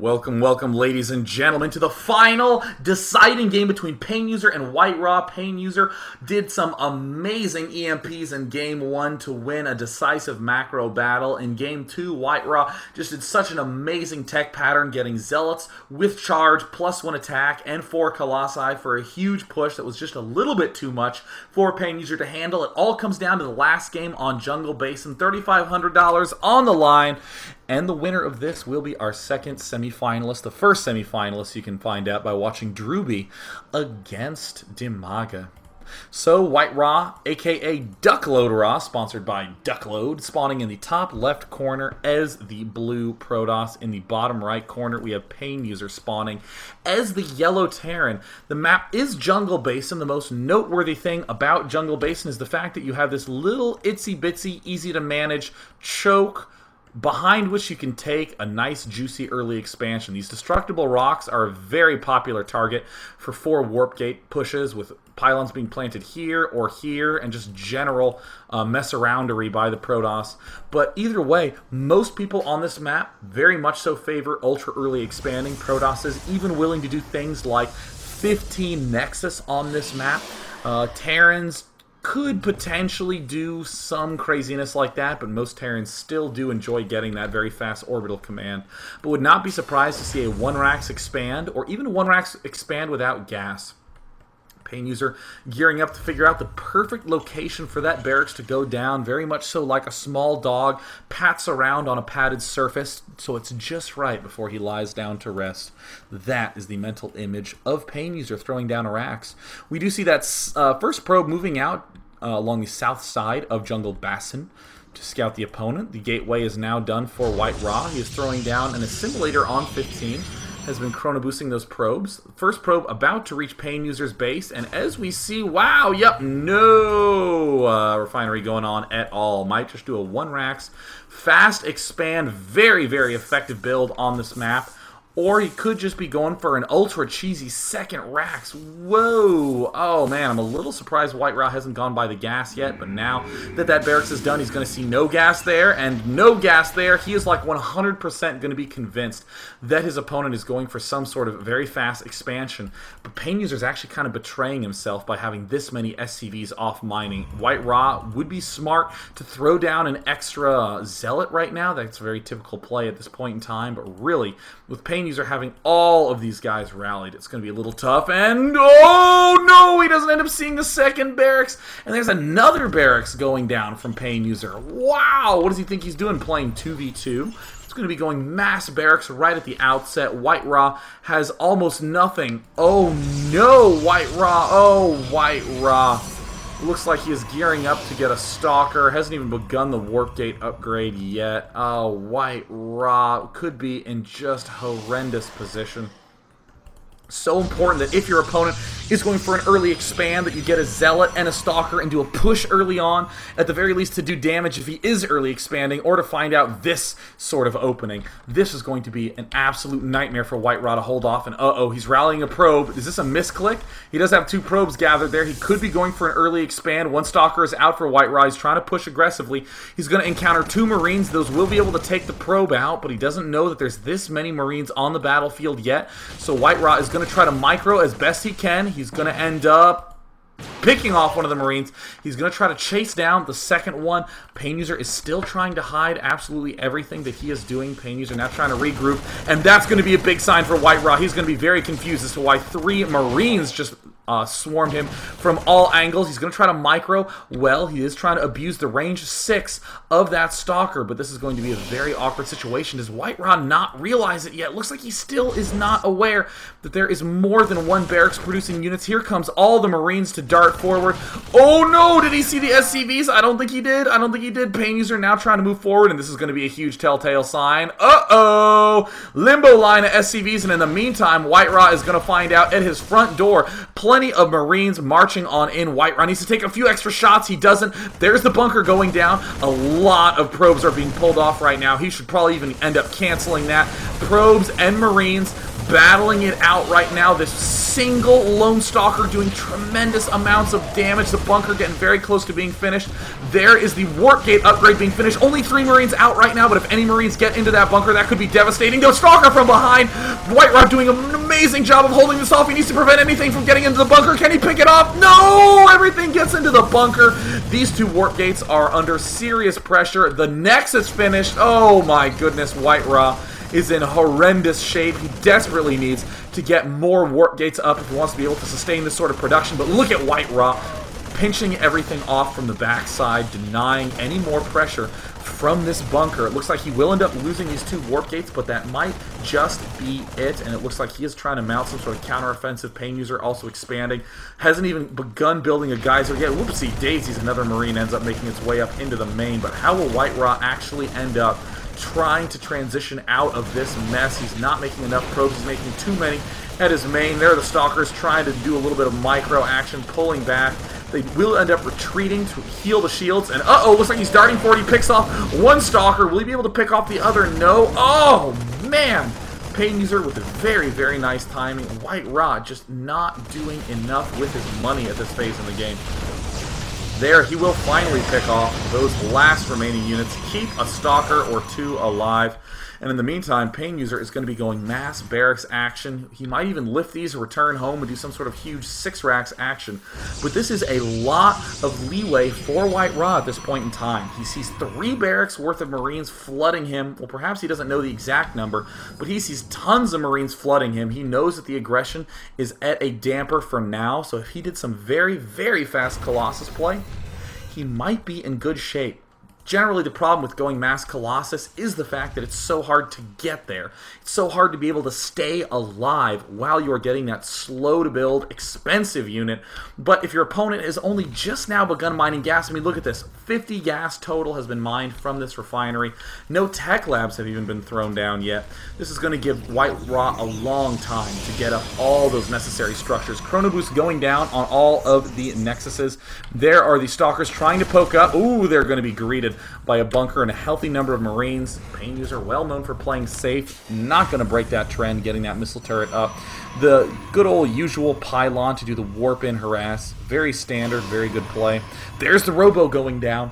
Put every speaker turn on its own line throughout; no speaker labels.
Welcome, welcome, ladies and gentlemen, to the final deciding game between PainUser and White Raw. PainUser did some amazing EMPs in Game 1 to win a decisive macro battle. In Game 2, White Raw just did such an amazing tech pattern, getting Zealots with charge, +1 attack, and 4 Colossi for a huge push that was just a little bit too much for PainUser to handle. It all comes down to the last game on Jungle Basin, $3,500 on the line. And the winner of this will be our second semifinalist, the first semifinalist you can find out by watching Drewby against Dimaga. So, White Raw, aka Duckload Raw, sponsored by Duckload, spawning in the top left corner as the blue Protoss. In the bottom right corner, we have PainUser spawning as the yellow Terran. The map is Jungle Basin. The most noteworthy thing about Jungle Basin is the fact that you have this little itsy-bitsy, easy-to-manage choke behind which you can take a nice, juicy early expansion. These destructible rocks are a very popular target for 4 warp gate pushes, with pylons being planted here or here, and just general mess-aroundery by the Protoss. But either way, most people on this map very much so favor ultra-early expanding Protosses, even willing to do things like 15 Nexus on this map. Terrans could potentially do some craziness like that, but most Terrans still do enjoy getting that very fast orbital command. But would not be surprised to see a 1-Rax expand, or even a 1-Rax expand without gas. PainUser gearing up to figure out the perfect location for that barracks to go down, very much so like a small dog pats around on a padded surface, so it's just right before he lies down to rest. That is the mental image of PainUser throwing down a Rax. We do see that first probe moving out along the south side of Jungle Basin to scout the opponent. The gateway is now done for White Raw. He is throwing down an assimilator on 15. Has been chrono boosting those probes. First probe about to reach PainUser's base, and as we see, wow, yep, no refinery going on at all. Might just do a 1-Rax, fast expand, very, very effective build on this map. Or he could just be going for an ultra cheesy second Rax. Whoa! Oh man, I'm a little surprised White Raw hasn't gone by the gas yet, but now that that barracks is done, he's going to see no gas there and no gas there. He is like 100% going to be convinced that his opponent is going for some sort of very fast expansion. But PainUser is actually kind of betraying himself by having this many SCVs off mining. White Raw would be smart to throw down an extra Zealot right now. That's a very typical play at this point in time, but really, with PainUser having all of these guys rallied, it's going to be a little tough, and oh no, he doesn't end up seeing the second barracks, and there's another barracks going down from PainUser. Wow, what does he think he's doing, playing 2v2? It's going to be going mass barracks right at the outset. White Raw has almost nothing. Oh no, White Raw, oh White Raw. Looks like he is gearing up to get a Stalker. Hasn't even begun the Warp Gate upgrade yet. Oh, White Raw could be in just horrendous position. So important that if your opponent is going for an early expand, that you get a Zealot and a Stalker and do a push early on, at the very least to do damage if he is early expanding, or to find out this sort of opening. This is going to be an absolute nightmare for White Raw to hold off, and uh-oh, he's rallying a probe. Is this a misclick? He does have 2 probes gathered there. He could be going for an early expand. 1 Stalker is out for White Raw. He's trying to push aggressively. He's going to encounter 2 Marines. Those will be able to take the probe out, but he doesn't know that there's this many Marines on the battlefield yet, so White Raw is going to try to micro as best he can. He's going to end up picking off one of the Marines. He's going to try to chase down the second one. PainUser is still trying to hide absolutely everything that he is doing. PainUser now trying to regroup, and that's going to be a big sign for White Raw. He's going to be very confused as to why 3 Marines just swarmed him from all angles. He's going to try to micro. Well, he is trying to abuse the range 6 of that Stalker, but this is going to be a very awkward situation. Does White Raw not realize it yet? Looks like he still is not aware that there is more than 1 barracks producing units. Here comes all the Marines to dart forward. Oh no, did he see the SCVs? I don't think he did. I don't think he did. PainUser now trying to move forward, and this is going to be a huge telltale sign. Uh-oh! Limbo line of SCVs, and in the meantime, White Raw is going to find out at his front door, plenty plenty of Marines marching on in. White Ra needs to take a few extra shots. He doesn't. There's the bunker going down. A lot of probes are being pulled off right now. He should probably even end up canceling that. Probes and Marines battling it out right now. This single Lone Stalker doing tremendous amounts of damage. The bunker getting very close to being finished. There is the Warp Gate upgrade being finished. Only 3 Marines out right now, but if any Marines get into that bunker, that could be devastating. The Stalker from behind. White Ra doing an amazing job of holding this off. He needs to prevent anything from getting into the bunker. Can he pick it off? No! Everything gets into the bunker. These 2 Warp Gates are under serious pressure. The Nexus finished. Oh my goodness, White Ra is in horrendous shape. He desperately needs to get more Warp Gates up if he wants to be able to sustain this sort of production. But look at White Ra pinching everything off from the backside, denying any more pressure from this bunker. It looks like he will end up losing these 2 Warp Gates, but that might just be it. And it looks like he is trying to mount some sort of counteroffensive. PainUser also expanding. Hasn't even begun building a geyser yet. Whoopsie daisies, another Marine ends up making its way up into the main. But how will White Ra actually end up trying to transition out of this mess? He's not making enough probes. He's making too many at his main. There are the Stalkers trying to do a little bit of micro action, pulling back. They will end up retreating to heal the shields. And uh-oh, looks like he's darting for it. He picks off 1 Stalker. Will he be able to pick off the other? No. Oh, man. PainUser with a very, very nice timing. White Ra just not doing enough with his money at this phase in the game. There, he will finally pick off those last remaining units, keep a Stalker or 2 alive. And in the meantime, PainUser is going to be going mass barracks action. He might even lift these, return home, and do some sort of huge 6 racks action. But this is a lot of leeway for White Ra at this point in time. He sees 3 barracks worth of Marines flooding him. Well, perhaps he doesn't know the exact number, but he sees tons of Marines flooding him. He knows that the aggression is at a damper for now, so if he did some very, very fast Colossus play, he might be in good shape. Generally, the problem with going mass Colossus is the fact that it's so hard to get there. It's so hard to be able to stay alive while you are getting that slow-to-build, expensive unit. But if your opponent has only just now begun mining gas, I mean, look at this. 50 gas total has been mined from this refinery. No tech labs have even been thrown down yet. This is going to give White Ra a long time to get up all those necessary structures. Chrono Boost going down on all of the Nexuses. There are the Stalkers trying to poke up. Ooh, they're going to be greeted by a bunker and a healthy number of Marines. PainUser, well known for playing safe, not going to break that trend, getting that missile turret up. The good old usual pylon to do the warp in harass. Very standard, very good play. There's the Robo going down.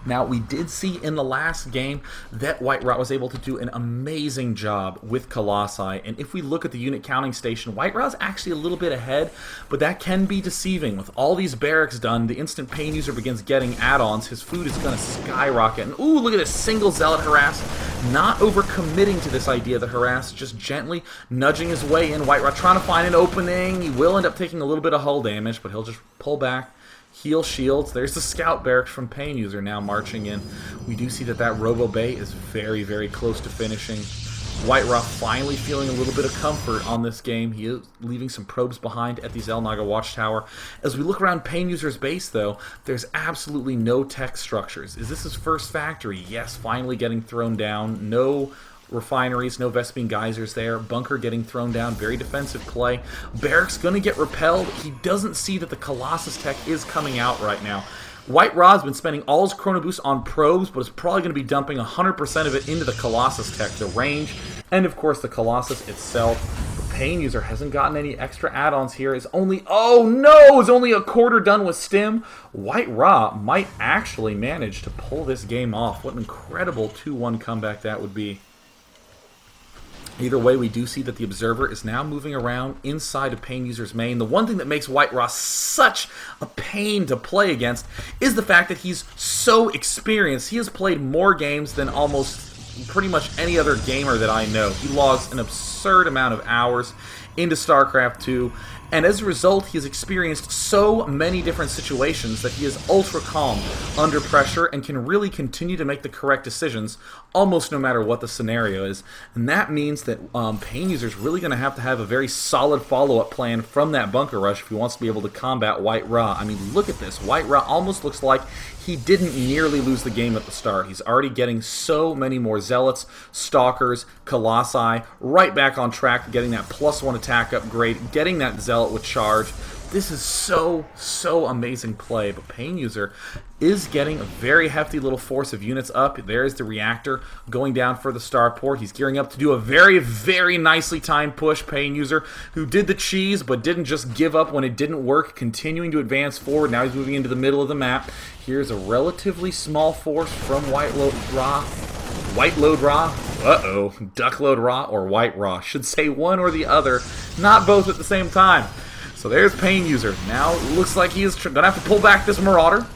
Now, we did see in the last game that White Ra was able to do an amazing job with Colossi, and if we look at the unit counting station, White Ra's actually a little bit ahead, but that can be deceiving. With all these barracks done, the instant PainUser begins getting add-ons, his food is going to skyrocket. And ooh, look at this single Zealot harass, not overcommitting to this idea of the harass, just gently nudging his way in. White Ra trying to find an opening. He will end up taking a little bit of hull damage, but he'll just pull back. Heal shields. There's the scout barracks from PainUser now marching in. We do see that Robo Bay is very, very close to finishing. White Ra finally feeling a little bit of comfort on this game. He is leaving some probes behind at the Xel'Naga Watchtower. As we look around PainUser's base, though, there's absolutely no tech structures. Is this his first factory? Yes, finally getting thrown down. No refineries, no Vespine geysers there. Bunker getting thrown down. Very defensive play. Barracks going to get repelled. He doesn't see that the Colossus tech is coming out right now. White Ra has been spending all his Chrono Boost on probes, but is probably going to be dumping 100% of it into the Colossus tech, the range, and of course the Colossus itself. The PainUser hasn't gotten any extra add-ons here. Is only, oh no, is only a quarter done with Stim. White Ra might actually manage to pull this game off. What an incredible 2-1 comeback that would be. Either way, we do see that the Observer is now moving around inside of PainUser's main. The one thing that makes White Ra such a pain to play against is the fact that he's so experienced. He has played more games than almost pretty much any other gamer that I know. He logs an absurd amount of hours into StarCraft 2, and as a result, he has experienced so many different situations that he is ultra calm under pressure and can really continue to make the correct decisions almost no matter what the scenario is. And that means that PainUser is really going to have a very solid follow-up plan from that bunker rush if he wants to be able to combat White Ra. I mean, look at this. White Ra almost looks like he didn't nearly lose the game at the start. He's already getting so many more Zealots, Stalkers, Colossi, right back on track, getting that +1 attack upgrade, getting that Zealot with charge. This is so amazing play, but PainUser is getting a very hefty little force of units up. There's the reactor going down for the starport. He's gearing up to do a very nicely timed push. PainUser, who did the cheese but didn't just give up when it didn't work, continuing to advance forward. Now he's moving into the middle of the map. Here's a relatively small force from White Load Ra. Duck Load Ra or White Ra. Should say one or the other, not both at the same time. So there's PainUser. Now it looks like he is going to have to pull back this Marauder.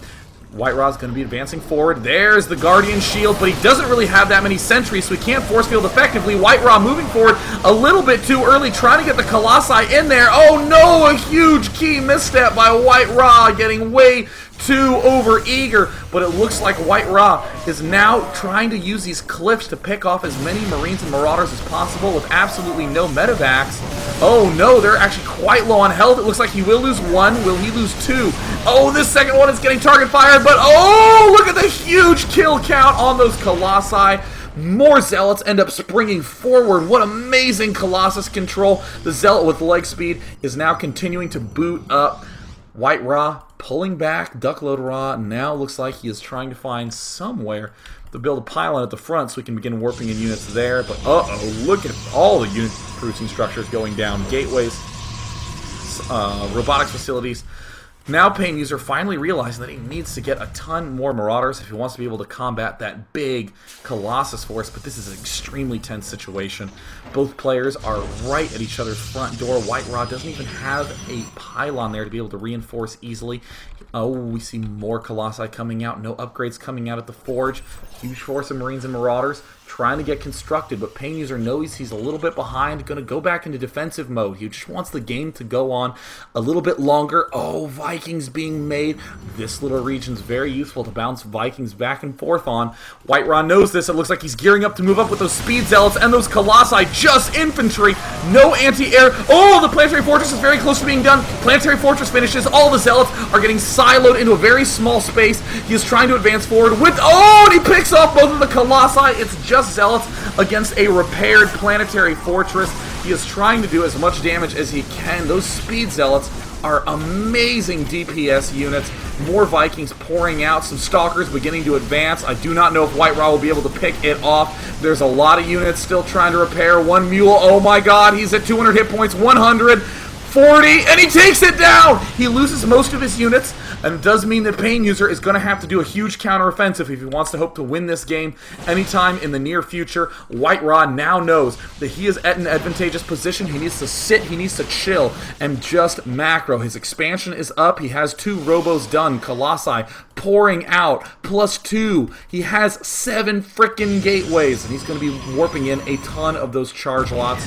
White Ra's going to be advancing forward. There's the Guardian Shield, but he doesn't really have that many sentries, so he can't force field effectively. White Ra moving forward a little bit too early, trying to get the Colossi in there. Oh no, a huge key misstep by White Ra, getting way too over-eager, but it looks like White Ra is now trying to use these cliffs to pick off as many Marines and Marauders as possible with absolutely no medevacs. Oh no, they're actually quite low on health. It looks like he will lose one. Will he lose two? Oh, this second one is getting target fired, but oh, look at the huge kill count on those Colossi. More Zealots end up springing forward. What amazing Colossus control. The Zealot with leg speed is now continuing to boot up. White Ra pulling back. Duckload Ra now looks like he is trying to find somewhere to build a pylon at the front so we can begin warping in units there. But uh-oh, look at all the unit producing structures going down. Gateways, robotics facilities. Now PainUser finally realizing that he needs to get a ton more Marauders if he wants to be able to combat that big Colossus force, but this is an extremely tense situation. Both players are right at each other's front door. White Ra doesn't even have a pylon there to be able to reinforce easily. Oh, we see more Colossi coming out. No upgrades coming out at the Forge. Huge force of Marines and Marauders trying to get constructed, but PainUser knows he's a little bit behind, going to go back into defensive mode. He just wants the game to go on a little bit longer. Oh, Vikings being made. This little region's very useful to bounce Vikings back and forth on. White Ra knows this. It looks like he's gearing up to move up with those Speed Zealots and those Colossi. Just infantry. No anti-air. Oh, the Planetary Fortress is very close to being done. Planetary Fortress finishes. All the Zealots are getting siloed into a very small space. He is trying to advance forward with... Oh, and he picks off both of the Colossi. It's just Zealots against a repaired Planetary Fortress. He is trying to do as much damage as he can. Those Speed Zealots are amazing DPS units. More Vikings pouring out. Some Stalkers beginning to advance. I do not know if White Ra will be able to pick it off. There's a lot of units still trying to repair. One Mule. Oh my god, he's at 200 hit points. 140, and he takes it down! He loses most of his units, and it does mean that PainUser is going to have to do a huge counteroffensive if he wants to hope to win this game anytime in the near future. White Ra now knows that he is at an advantageous position. He needs to sit, he needs to chill, and just macro. His expansion is up. He has 2 Robos done. Colossi pouring out. +2. He has 7 frickin' gateways, and he's going to be warping in a ton of those charge lots.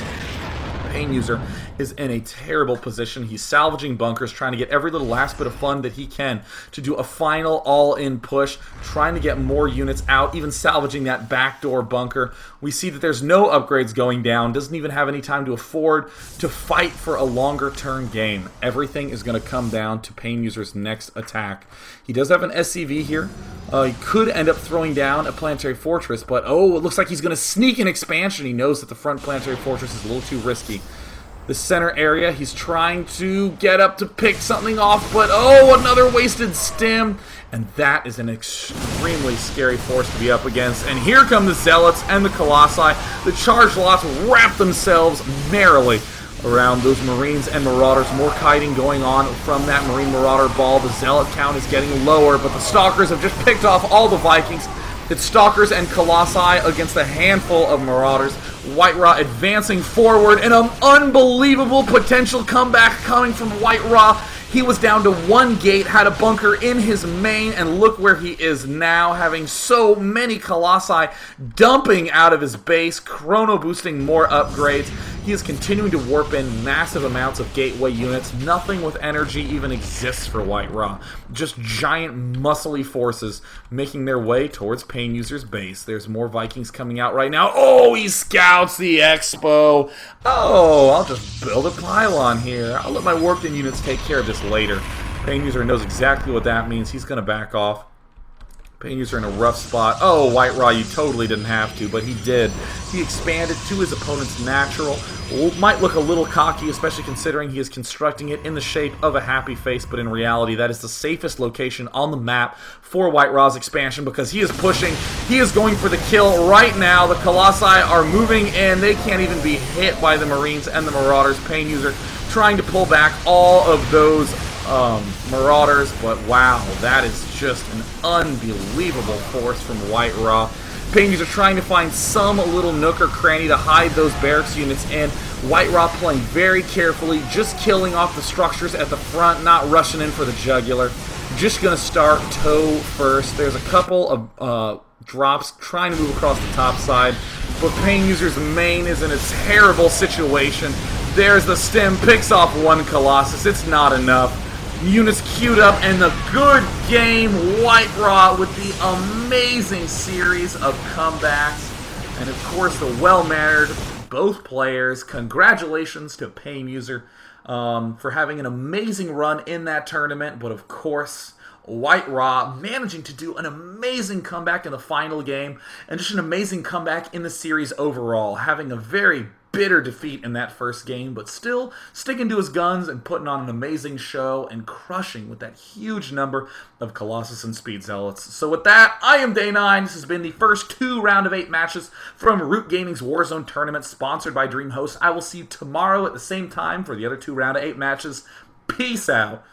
PainUser is in a terrible position. He's salvaging bunkers, trying to get every little last bit of fun that he can to do a final all-in push, trying to get more units out, even salvaging that backdoor bunker. We see that there's no upgrades going down, doesn't even have any time to afford to fight for a longer-term game. Everything is going to come down to PainUser's next attack. He does have an SCV here. He could end up throwing down a Planetary Fortress, but oh, it looks like he's going to sneak an expansion. He knows that the front Planetary Fortress is a little too risky. The center area, he's trying to get up to pick something off, but oh, another wasted stim. And that is an extremely scary force to be up against. And here come the Zealots and the Colossi. The charge lots wrap themselves merrily around those Marines and Marauders. More kiting going on from that Marine Marauder ball. The Zealot count is getting lower, but the Stalkers have just picked off all the Vikings. It's Stalkers and Colossi against a handful of Marauders. White Ra advancing forward, and an unbelievable potential comeback coming from White Ra. He was down to 1 gate, had a bunker in his main, and look where he is now, having so many Colossi dumping out of his base, chrono boosting more upgrades. He is continuing to warp in massive amounts of gateway units. Nothing with energy even exists for White Ra. Just giant muscly forces making their way towards PainUser's base. There's more Vikings coming out right now. Oh, he scouts the Expo. Oh, I'll just build a pylon here. I'll let my warped-in units take care of this later. PainUser knows exactly what that means. He's going to back off. PainUser in a rough spot. Oh, White Raw, you totally didn't have to, but he did. He expanded to his opponent's natural. Might look a little cocky, especially considering he is constructing it in the shape of a happy face, but in reality, that is the safest location on the map for White Raw's expansion because he is pushing. He is going for the kill right now. The Colossi are moving in. They can't even be hit by the Marines and the Marauders. PainUser trying to pull back all of those Marauders, but wow, that is just an unbelievable force from White Raw. PainUser trying to find some little nook or cranny to hide those barracks units in. White Raw playing very carefully, just killing off the structures at the front, not rushing in for the jugular. Just going to start toe first. There's a couple of drops trying to move across the top side, but PainUser's main is in a terrible situation. There's the stem, picks off one Colossus. It's not enough. Units queued up, and the good game White Raw with the amazing series of comebacks. And of course, the well-mannered both players. Congratulations to PainUser for having an amazing run in that tournament. But of course, White Raw managing to do an amazing comeback in the final game, and just an amazing comeback in the series overall, having a very bitter defeat in that first game, but still sticking to his guns and putting on an amazing show and crushing with that huge number of Colossus and Speed Zealots. So with that, I am Day 9. This has been the first 2 round of 8 matches from Root Gaming's Warzone tournament, sponsored by DreamHost. I will see you tomorrow at the same time for the other 2 round of 8 matches. Peace out.